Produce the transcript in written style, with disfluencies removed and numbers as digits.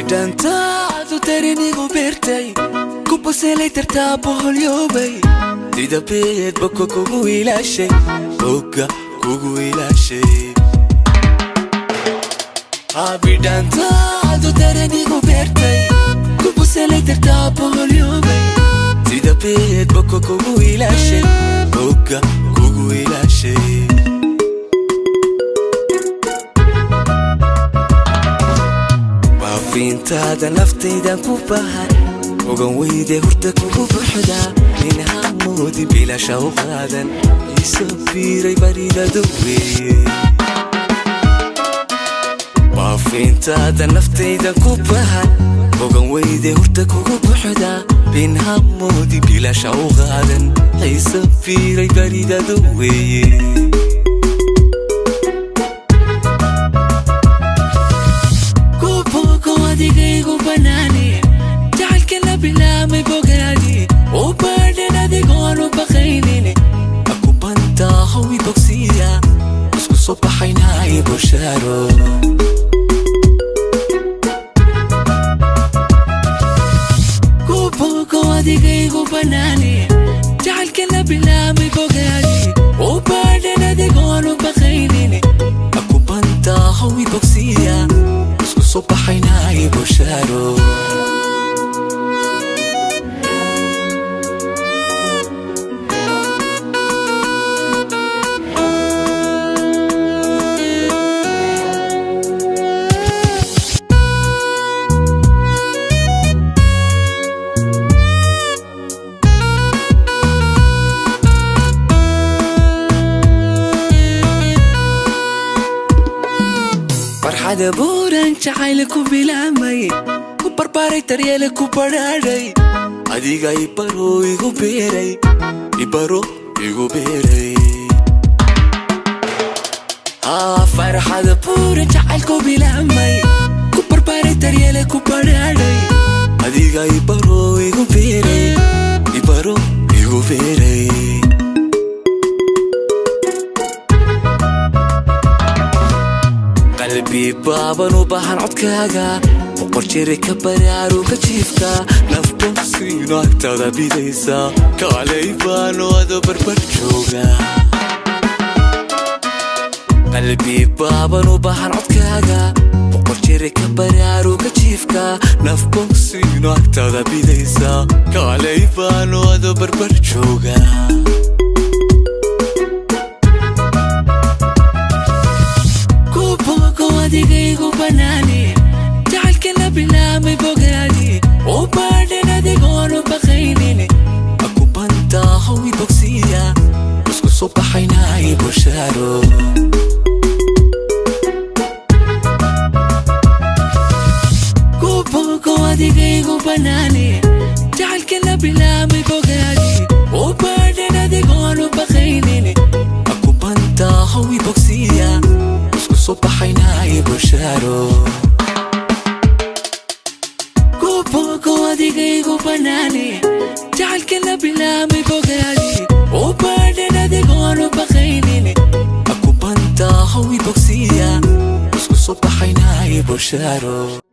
bidhantaadu darinigu beertay ku baselay tartaabo holyoobay sida beed boko kugu ilaashay boga kugu ilaashay bidhantaadu darinigu beertay ku baselay tartaabo holyoobay sida beed boko kugu ilaashay boga kugu ilaashay intaada naftaydan ku bahan ogan weyde hurda kugu buuxda min hamoodi bilasha u qaadan isoo fiiray baridadu weeye baafintaada naftaydan ku bahan ogan weyde hurda kugu buuxda min hamoodi bilasha u qaadan isoo fiiray baridadu weeye digaygu banaani jacaylkana bilaamay bogaadi oo baadhan adigoon u baqaynini aku bantaahow i bogsiya isku soo baxaynay bushaaro kubogo adigaygu banaani jacaylkana bilaamay bogaadi oo baadhan adigoon u baqaynini aku bantaahow i bogsiya صبحيناي بشارو فرحة بوران جعيلكو بلامي كبرباري تريالكو براري أديغا يبارو يغو بيري يبارو يغو بيري فرحة بوران جعيلكو بلامي كبرباري تريالكو براري أديغا يبارو يغو بيري يبارو يغو بيري قلبي بابا وبحر عدكاغا وقرشيري كبرارو كجيفكا نفتو سينو اكتادا بيديسا كالي بانو ادو بربرجوغا قلبي بابا وبحر عدكاغا وقرشيري كبرارو كجيفكا نفتو سينو اكتادا بيديسا كالي بانو ادو بربرجوغا digaygu banaani jacaylkana bilaamay bogaadi oo baadhan adigoon u baqaynini aku bantaahow i bogsiya isku soo baxaynay bushaaro kubogo adigaygu banaani jacaylkana bilaamay bogaadi oo baadhan adigoon u baqaynini aku bantaahow i bogsiya صبحيناي بشارو كوبوكو أديغيغو بناني جعلكنا بلامي بوغادي وبعدين أديغونو بخينيني أكو بانتاهو بوكسيا اسكو صبحيناي بشارو